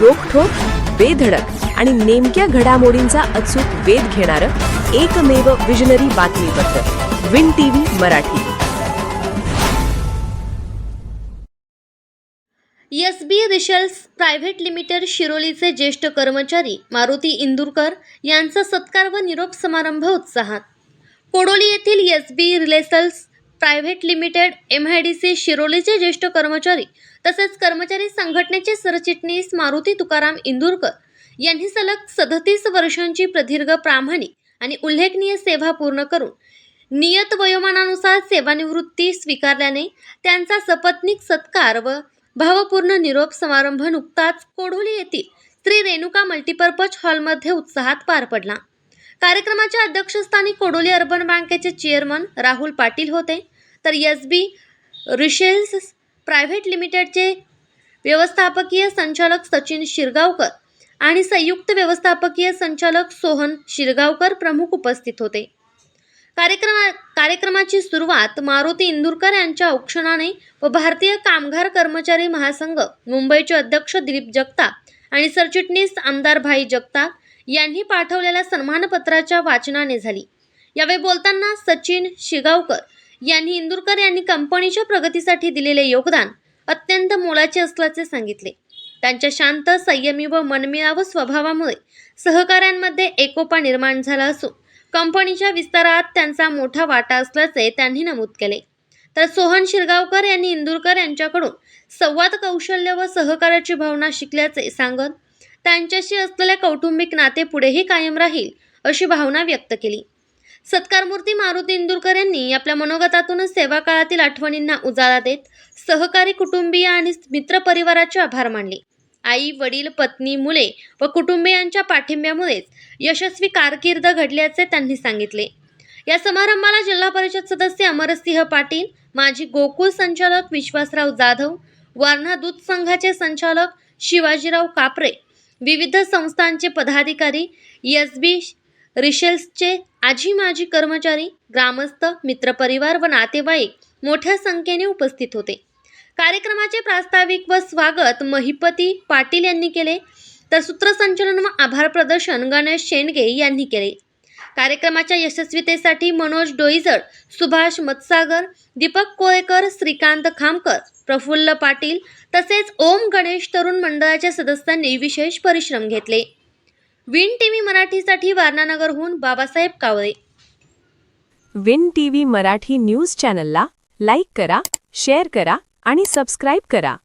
रोखठोक, बेधडक आणि नेमक्या घडामोडींचा अचूक वेध घेणारं एकमेव विजनरी बातमीपत्र Win TV Marathi. SB resales private limited शिरोलीचे ज्येष्ठ कर्मचारी मारुती इंदुरकर यांचा सत्कार व निरोप समारंभ उत्साहात. कोडोली येथील SB resales private limited MIDC शिरोलीचे ज्येष्ठ कर्मचारी तसेच कर्मचारी संघटनेचे सरचिटणीस मारुती तुकाराम इंदुरकर यांनी सलग 37 वर्षांची प्रदीर्घ, प्रामाणिक आणि उल्लेखनीय सेवा पूर्ण करून नियत वयोमानानुसार सेवानिवृत्ती स्वीकारल्याने त्यांचा सपत्नीक सत्कार व भावपूर्ण निरोप समारंभ नुकताच कोडोली येथील श्री रेणुका मल्टीपर्पज हॉलमध्ये उत्साहात पार पडला. कार्यक्रमाच्या अध्यक्षस्थानी कोडोली अर्बन बँकेचे चेअरमन राहुल पाटील होते, तर एसबी रिसेल्स प्रायव्हेट लिमिटेडचे व्यवस्थापकीय संचालक सचिन शिरगावकर आणि संयुक्त व्यवस्थापकीय संचालक सोहन शिरगावकर प्रमुख उपस्थित होते. कार्यक्रमाची सुरुवात मारुती इंदुरकर यांच्या औक्षणाने व भारतीय कामगार कर्मचारी महासंघ मुंबईचे अध्यक्ष दिलीप जगताप आणि सरचिटणीस आमदार भाई जगताप यांनी पाठवलेल्या सन्मानपत्राच्या वाचनाने झाली. यावेळी बोलताना सचिन शिरगावकर यांनी इंदुरकर यांनी कंपनीच्या प्रगतीसाठी दिलेले योगदान अत्यंत मोलाचे असल्याचे सांगितले. त्यांच्या शांत, संयमी व मनमिळावू स्वभावामुळे सहकाऱ्यांमध्ये एकोपा निर्माण झाला असून कंपनीच्या विस्तारात त्यांचा मोठा वाटा असल्याचे त्यांनी नमूद केले. तर सोहन शिरगावकर यांनी इंदुरकर यांच्याकडून संवाद कौशल्य व सहकार्याची भावना शिकल्याचे सांगत त्यांच्याशी असलेले कौटुंबिक नाते पुढेही कायम राहील अशी भावना व्यक्त केली. सत्कारमूर्ती मारुती इंदुरकर यांनी आपल्या मनोगतातून सेवा काळातील आठवणींना उजाळा देत सहकारी, कुटुंबीय आणि मित्रपरिवाराचे आभार मानले. आई, वडील, पत्नी, मुले व कुटुंबियांच्या पाठिंब्यामुळेच यशस्वी कारकीर्द घडल्याचे त्यांनी सांगितले. या समारंभाला जिल्हा परिषद सदस्य अमरसिंह पाटील, माजी गोकुळ संचालक विश्वासराव जाधव, वारणा दूध संघाचे संचालक शिवाजीराव कापरे, विविध संस्थांचे पदाधिकारी, एसबी रिसेल्सचे आजी-माजी कर्मचारी, ग्रामस्थ, मित्रपरिवार व नातेवाईक मोठ्या संख्येने उपस्थित होते. कार्यक्रमाचे प्रास्ताविक व स्वागत महिपती पाटील यांनी केले, तर सूत्रसंचालन व आभार प्रदर्शन गणेश शेंडगे यांनी केले. कार्यक्रमाच्या यशस्वीतेसाठी मनोज डोईजड, सुभाष मतसागर, दीपक कोळेकर, श्रीकांत खामकर, प्रफुल्ल पाटील तसेच ओम गणेश तरुण मंडळाच्या सदस्यांनी विशेष परिश्रम घेतले. विन टीव्ही मराठीसाठी वारणानगरहून बाबासाहेब कावळे. विन टीव्ही मराठी न्यूज चॅनलला लाईक करा, शेअर करा आणि सबस्क्राईब करा.